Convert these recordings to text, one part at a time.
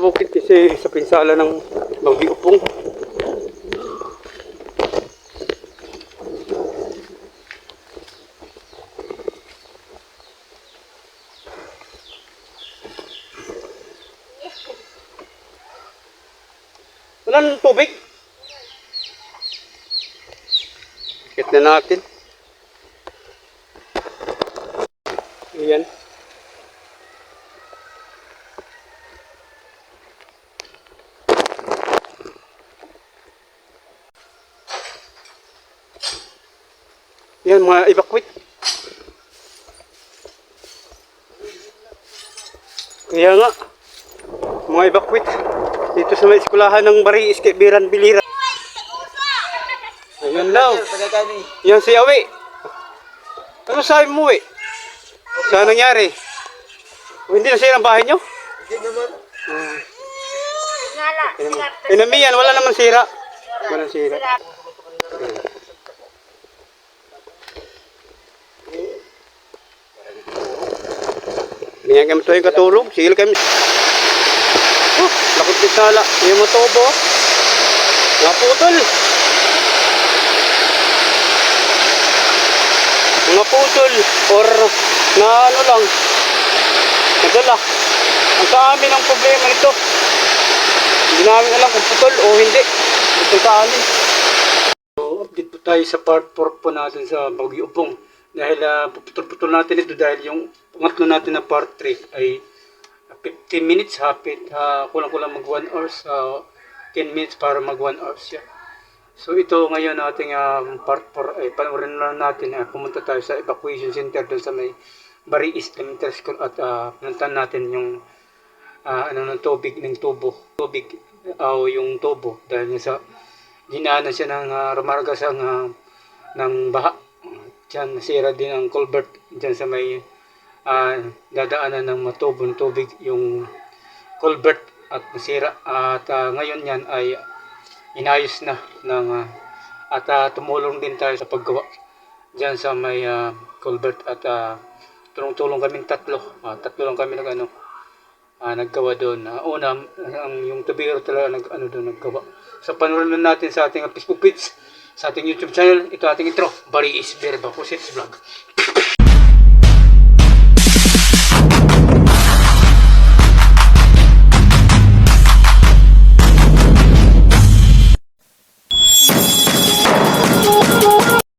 bukid kasi sa pinsala ng Bagyo Upong. Wala nang tubig. Kit na natin. Ayan. Yan mga evacuate. Kaya nga, mga evacuate dito sa may eskulahan ng Bari Iskaibiran Biliran. Ayun daw. Yan si Awi. Ano sabi mo eh? Saan nangyari? O, hindi na siya ang bahay nyo? Hindi naman. Inamiyan, wala naman sira. Walang sira. Ganyan kami ito yung katulog. Sigil kami. Lakot pisala. Yung motobo. Naputol. Mga putol or na ano lang nadala. Ang sa amin ang problema nito, hindi namin alam kung putol o hindi. Ito sa amin. So, update po tayo sa part 4 po natin sa Bagyo Upong. Dahil puputol-putol natin ito dahil yung pangatlo natin na part 3 ay 15 minutes hapit. Kulang-kulang mag 1 hours. 10 minutes para mag 1 hours siya. So ito ngayon ating part 4 ay panoorin na natin pumunta tayo sa evacuation center doon sa may Bari East Elementary School at pinuntahan natin yung ng tubig ng tubo. Tubig yung tubo dahil sa dinaanan siya ng rumargas ng baha. Diyan nasira din ang culvert diyan sa may dadaanan ng matubo ng tubig yung culvert at nasira at ngayon yan ay inayos na ng at tumulong din tayo sa paggawa diyan sa may culvert at tulong-tulong kaming tatlo lang kami naggawa doon. Una yung tubigero talaga naggawa. So panoorin natin sa ating Facebook page, sa ating YouTube channel, ito ating intro, Bari is Very Bakusits Vlog.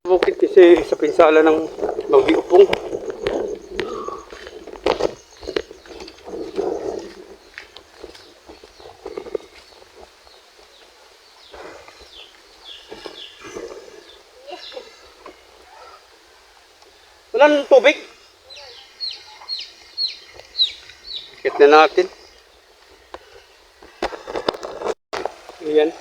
Bukid kasi sa pinsala ng Bagyo Upong. Wala nang tubig. Kit na natin. Ayan.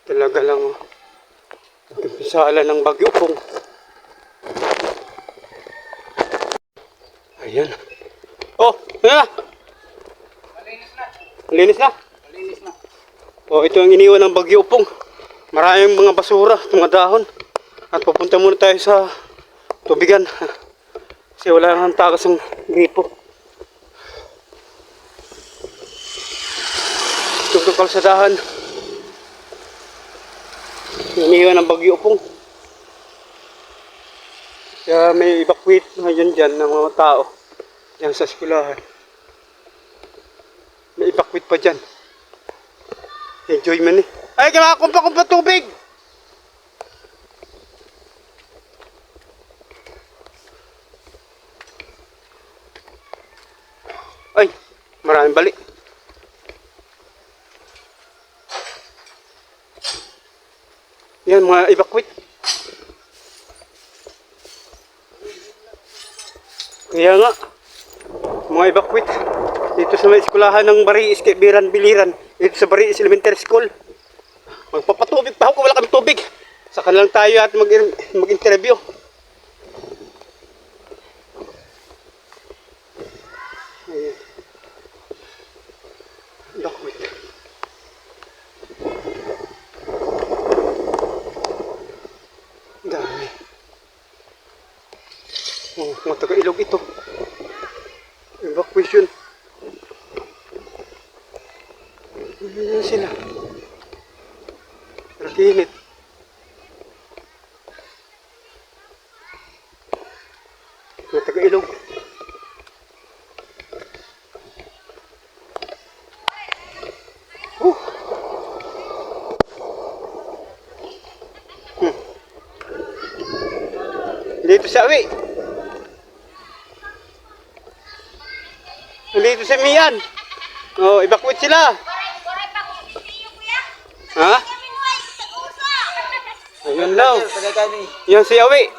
Talaga lang pisala ng Bagyo Upong. Ayan. Oh, ano na? Malinis na? Malinis na. Oh, ito ang iniwan ng Bagyo Upong. Maraming mga basura, mga dahon. At pupunta muna tayo sa tubigan. Kasi wala nang tagas ng gripo. Itong kalsadahan. Iniwan ng Bagyo Upong. Kaya may evacuate ngayon dyan ng mga tao. Dyan sa eskulahan. May evacuate pa dyan. Enjoy man eh. Ay, kumpa tubig! Ay, maraming balik. Yan, mga evacuate. Kaya nga, mga evacuate dito sa may eskulahan ng Bari Iskaibiran Biliran, dito sa Bari Elementary School. Magpapatubig pa ako, wala kami tubig. Saka lang tayo at mag-interview. Ayan. Evacuate. Dahil Oh, mga taga-ilog ito. Evacuation. Ayan sila. Nakinit. Mga taga-ilog. Dito sa awi. Dito sa Mian. Oh, evacuate sila. Ha? Ayun daw. Yan si awi.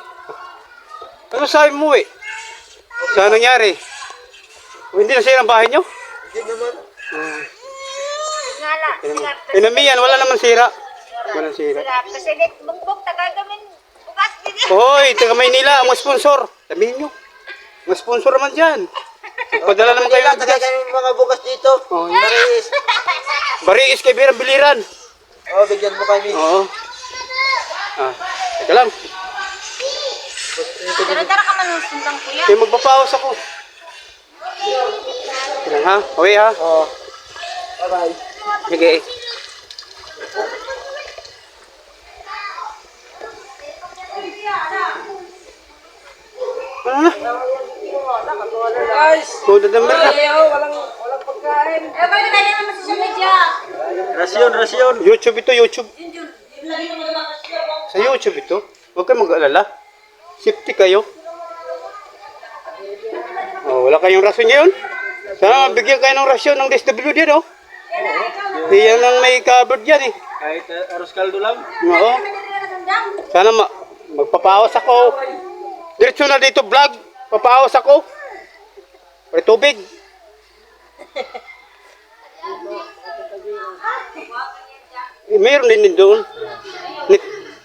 Ano sabi mo eh? Saan nangyari? O, hindi nasira ang bahay nyo? Hindi naman. Ngala. Pinamiyan, wala naman sira. Walang sira. Kasi bugbog tagagamin bukas din. Hoy, taga Maynila, ang mga sponsor. Sabihin nyo. Mga sponsor naman dyan. Padala naman kayo. Tagay kami mga bukas dito. Oh, Paris. Bariis kay Birang Biliran. Oh, bigyan mo kami. Oo. Ah, teka lang. Dara-dara ka man sundang kuya. Kaya magpapawas ako. Teka lang ha. Uwi ha. Oh. Bye-bye. Sige. Ano na? Guys! Tuda number na. Walang pagkain. Eh, bakit tayo naman sa media? Rasyon. YouTube ito, YouTube. Sa YouTube ito. Huwag kayo mag-alala. Safety kayo. Oh, wala kayong rasyon ngayon? Sana mabigyan kayo ng rasyon ng DSWD, no? Yan ang may covered yan eh. Kahit aros kaldo lang. Oo. Sana magpapawas ako. Diretso na dito vlog. Papawas ako. May tubig. Mayroon din doon.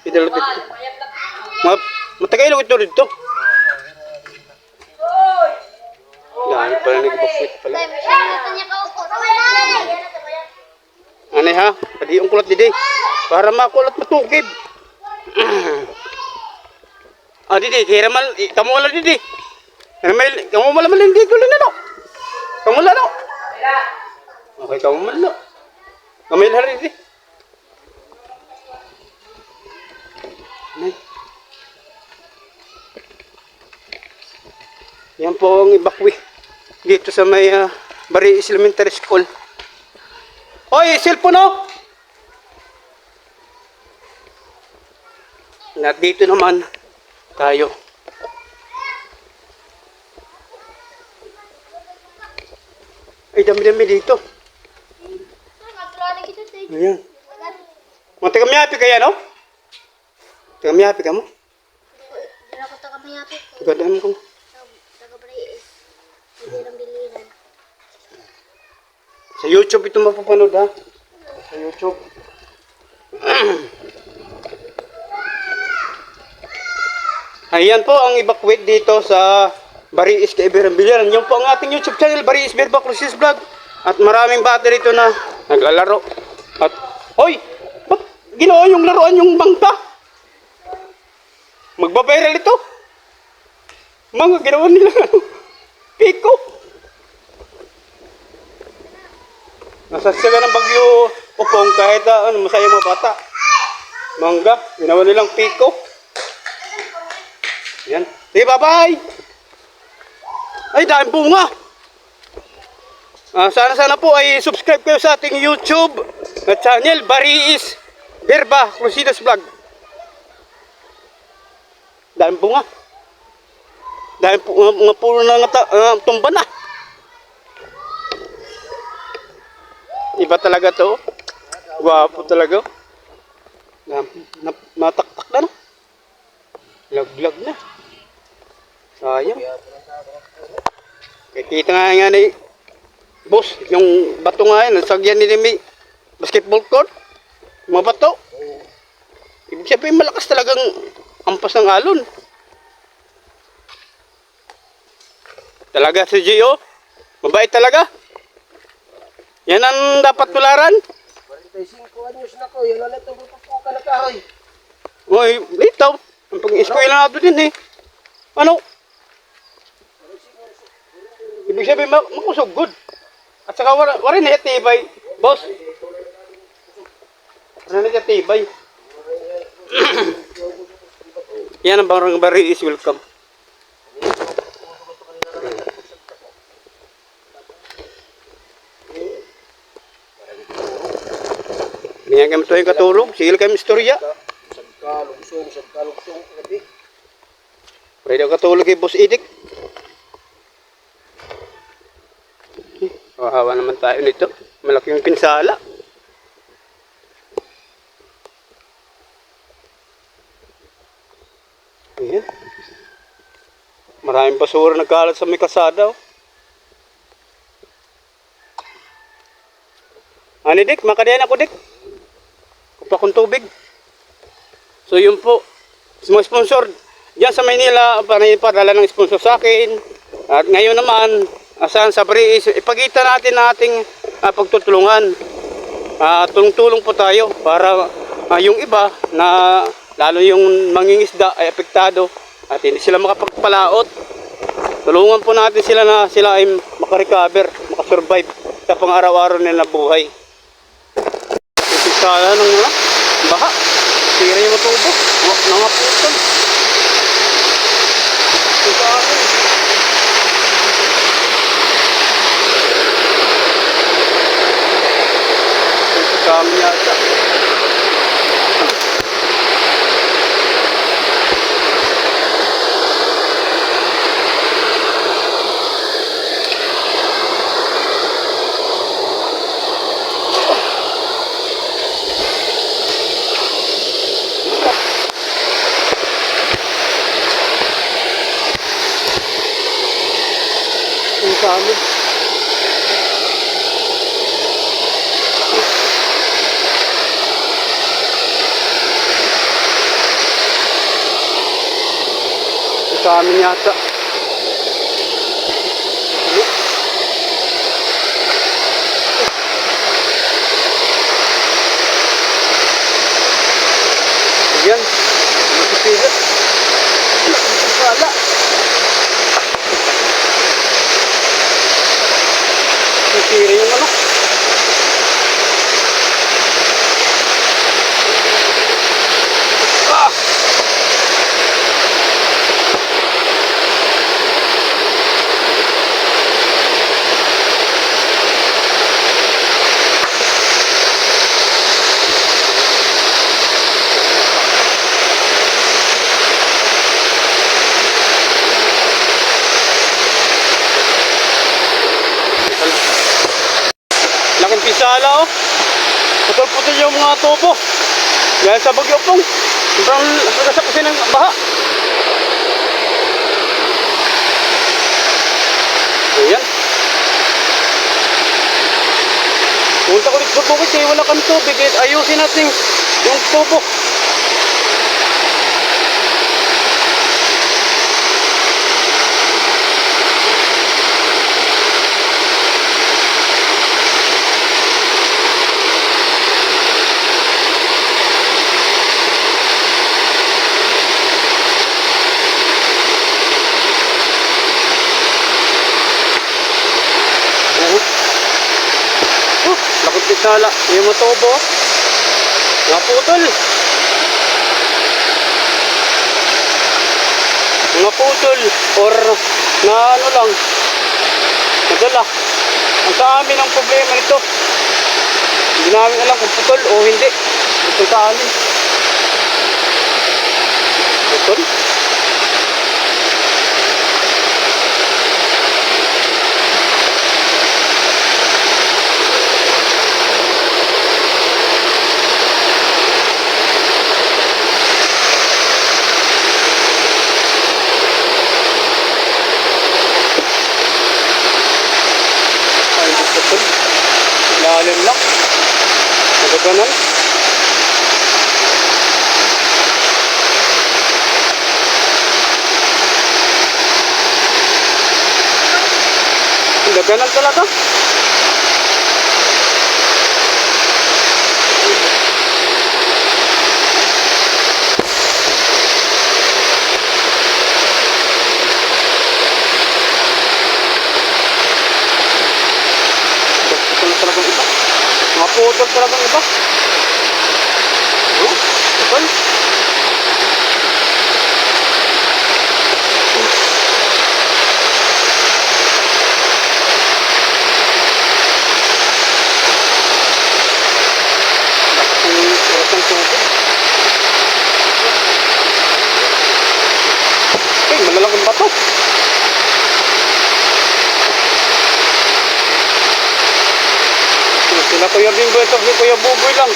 Idalo dito. Matagailog ito dito. Dahil pala nag-bukit pala. Anay ha? Padi yung kulat didi. Para makulat matukib. Ah, didi. Kaya ramal. Kamu wala didi. Kamu wala malin dito lang na no. Kamu wala no. Okay, kamu wala no. Kamu wala didi. Anay. Yan po ang ibakwi. Dito sa may Bariis Elementary School. Hoy, cellphone oh! Na dito naman tayo. Ay, dami-dami dito. Ayan. Mga taga-miyapi kaya, no? Taga-miyapi ka mo? Hindi ako taga-mayapi ko. Gandaan ko. Taga-Brais. Hindi lang biliran. Sa YouTube ito mapapanood ha. Sa YouTube. Ayan po ang evacuate dito sa Bariis kay Birang Biliran. Yung po ang ating YouTube channel, Bariis Birba Crucis Vlog. At maraming bata rito na naglalaro. At, hoy! Ba't ginawa yung laruan yung bangka? Magbabiral ito. Mga ginawa nila. Piko. Nasasyaga ng bagyo upong kahit masaya mga bata. Mangga, ginawa nilang piko. Yan. Sige, bye-bye! Ay, dahil bunga! Sana po ay subscribe kayo sa ating YouTube channel, Bariis Birba Crucis Vlog. Dahil bunga. Dahil mga puno na tumba na. Iba talaga to. Gwapo talaga. Mataktak na no. Laglag na. Sayang. Kita nga ni boss, yung bato nga yan, nasagyan ni may basketball court. Mga bato. Ibig sabihin malakas talagang ampas ng alon. Talaga si Gio. Mabait talaga. Yan ang dapat tularan. 45 anyos na ko. Yan ulit ang pupuka na kahoy. Uy, ito. Ang pag-eskwela na ito din eh. Ano? Ibig sabihin, makusog good. At saka wala na tibay. Boss. Wala na tibay. Yan ang barangay is welcome. Ganyan kami ito yung katulog. Sigil kami istorya. Sagkalugsong, gabi. Pwede ako katulog kay Boss Idik. Kawawa naman tayo nito. Malaking pinsala. Ayan. Maraming basura nagkalat sa may kasada. Oh. Ani Dik, makadayan ako Dik. Kupa kong tubig. So yun po. Mga sponsor. Diyan sa Maynila, padala ng sponsor sa akin. At ngayon naman, asahan sa Briis, ipagita natin nating pagtutulungan. Tulong-tulong po tayo para yung iba na lalo yung mangingisda ay apektado at hindi sila makapagpalaot. Tulungan po natin sila na sila ay makarecover, makasurvive sa pang-araw-araw nila buhay. Isala ng baha, sira yung tubo, nangaputan. Isala. Kami yata. Ang kami. Sa amin yata. Ano? Ayan. Masipilit. Wala. Masira yung ano. Ah! Laking pisala oh. Putol-putol yung mga tubo. Dahil sa bagyo pong. Sobrang sa kasi ng baha. Ayan. Punta ko dito sa bukid kaya wala kang tubig. Ayusin natin yung tubo. Lakot pisala, yung matubo. Naputol. Naputol or na ano lang. Nadala. Ang sa amin ang problema nito. Hindi namin alam kung putol o hindi. Ito sa amin. Putol. Lalim lang. Nagaganan. Nagaganan talaga. putol talaga ng iba. Oh, putol. Ang tubig. Okay, malalaking bato. Sila Kuya Bimbo ito, si Kuya Buboy lang.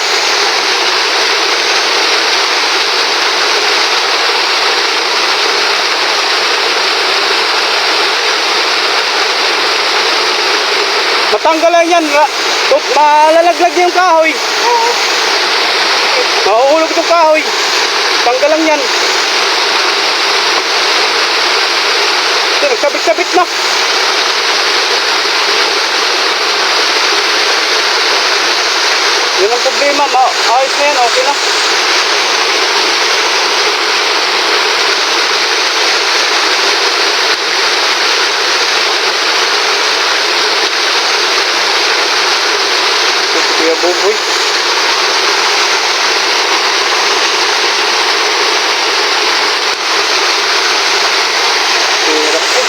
Matanggal lang yan. Malalaglag yung kahoy. Mahuhulog itong kahoy. Tanggal lang yan. Ito, nagsabit-sabit na. Yun ang problema. Ayos na yan. Okay na. Ito si Kuya Buboy. Hirap po.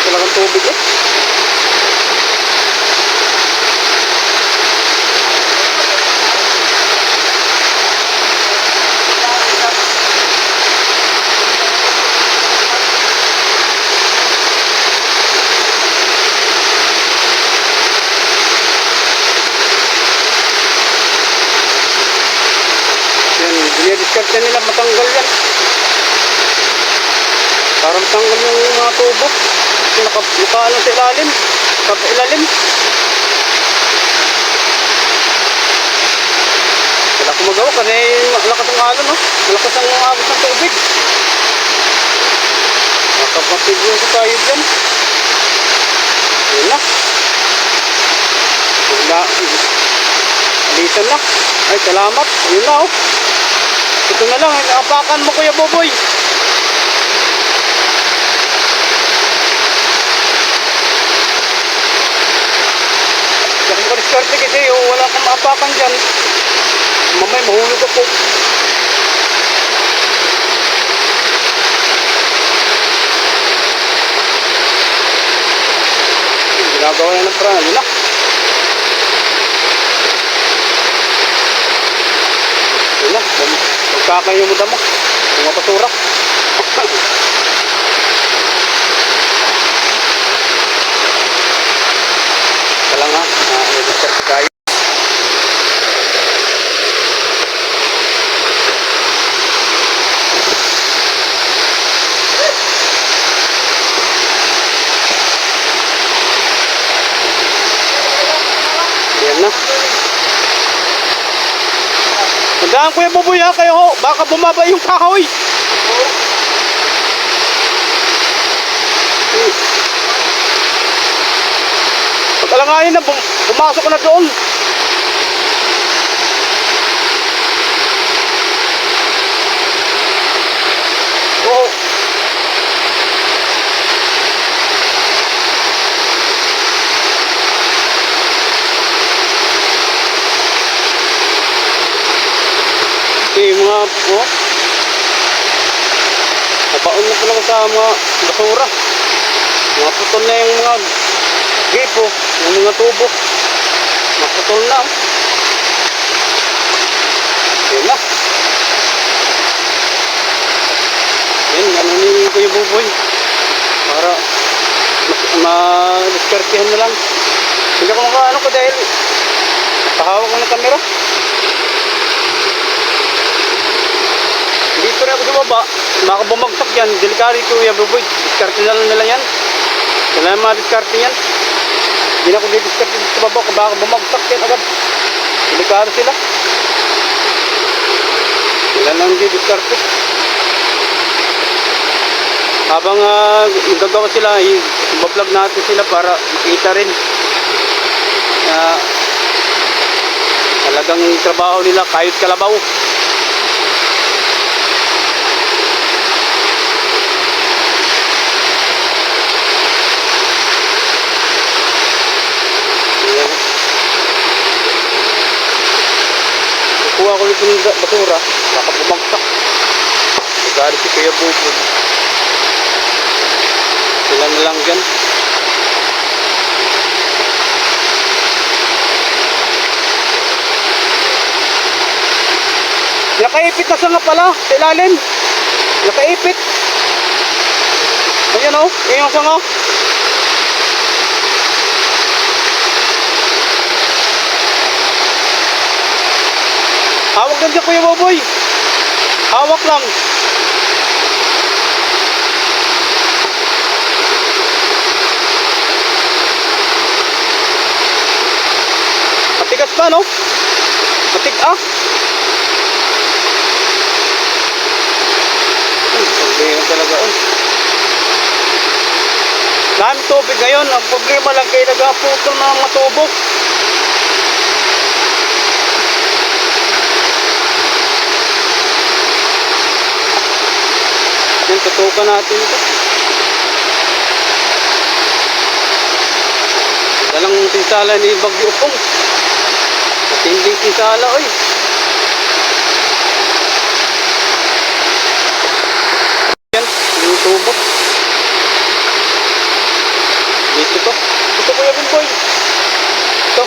Talagang tubig eh. Yan, dinidiscard nila matanggal yan. Para matanggal yung mga tubo. Nakaano sa ilalim. Sa ilalim. Wala ko magawa kasi malakas ang alon, no? Malakas ang agos ng tubig. Nakapapigyo ko tayo dyan. Yun na. Wala. Alisan na. Ay, salamat. Yun na, oh. Ito na lang. Nakapakan mo, Kuya Buboy. Kasi ko diskarte kasi wala kang maapakan dyan. Mamay mahulog ako. Ginagawa na ng prana. Yun na. Yun na. Magkakayo mo damo. Mga basura. Wala nga. Diskarte tayo. Yan na. Tandaan Kuya Buboy ha, kayo ho. Baka bumaba yung kahoy. Pag-alanganin na, pumasok na doon. Oo. Yung mga nabaon na talaga sa mga basura. Mga putol na yung mga gripo, yung mga tubo. Mga putol na. Yun na. Yan, ano ni Kuya Buboy. Para ma-diskartihan na lang. Hindi ako makaano ko dahil nakahawak ko ng camera. Dito rin ako sa baba, baka bumagsak yan, delikado ito Kuya Buboy, diskarte na lang nila yan. Kailangan ma-diskarte yan. Hindi na ako diskarte dito sa baba, baka bumagsak yan agad. Delikado sila. Kailangan lang diskarte. Habang nagagawa sila, i-vlog natin sila para makita rin. Talagang trabaho nila kahit kalabaw. yung basura, baka bumagsak. Nagalit si Kuya Bubon. Sila na lang dyan. Nakaipit na sanga pala sa ilalim. Nakaipit. Ayan o, yun yung sanga. Hawak lang dyan Kuya Boboy. Hawak lang. Matigas pa no? Matig-ah. Problema talaga oh. Daming tubig ngayon. Ang problema lang kayo nag-aputol ng mga tubo. Yan, tutukan natin ito. Dalang tinsala ni Bagyo Upong. Matinding tinsala oy. Yan, yung tubo. Dito to. Ito Kuya Bimboy. Ito.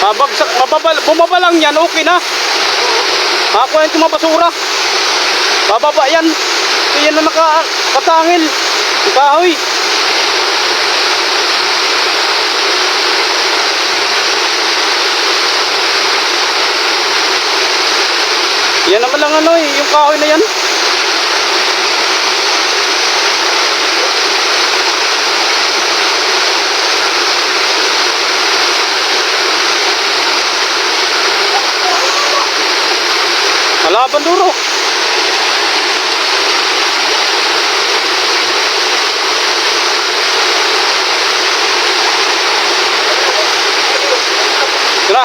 Mabagsak, bumaba lang yan, okay na. Ako yung tumabasura. Bababa yan. So yan na nakatangil. Kahoy. Yan naman lang ano eh, yung kahoy na yan. Malaban duro. Tara,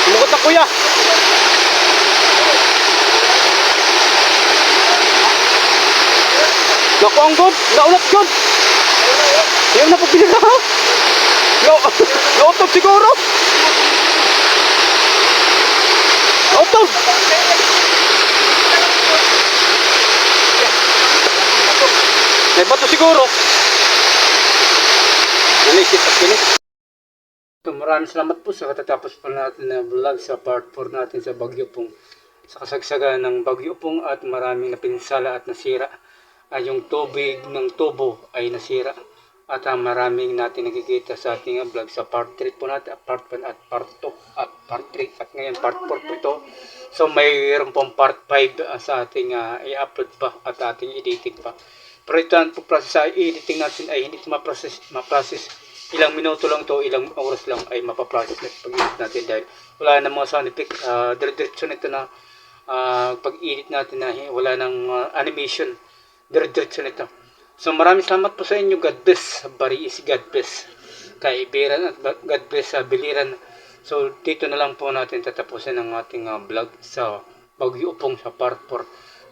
sumugot na kuya. Naku ang god, naulat god. Ayaw na pagpili na ha. Nautot siguro. Nautot. May bato siguro. Nanisip at pinis. So, maraming salamat po sa katatapos po natin na vlog sa part 4 natin sa Bagyo Upong. Sa kasagsagan ng Bagyo Upong at maraming napinsala at nasira. Ay yung tubig ng tubo ay nasira. At maraming natin nakikita sa ating vlog sa part 3 po natin. Part 1 at part 2 at part 3. At ngayon part 4 po ito. So mayroon pong part 5 sa ating i-upload pa at ating editing pa. Pero ito ang process sa editing natin ay hindi ma-process. Ilang minuto lang to, ilang oras lang ay mapaprocess na pag-edit natin dahil wala na mga sound effect. Dire-diretso nito na pag-edit natin na wala ng animation. Dire-diretso nito. So maraming salamat po sa inyo. God bless. Bari is God bless. Kaibiran at God bless sa Biliran. So dito na lang po natin tatapusin ang ating vlog sa Bagyo Upong sa part 4.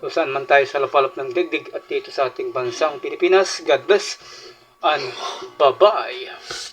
So saan man tayo sa lapalap ng digdig at dito sa ating bansang Pilipinas. God bless and bye-bye.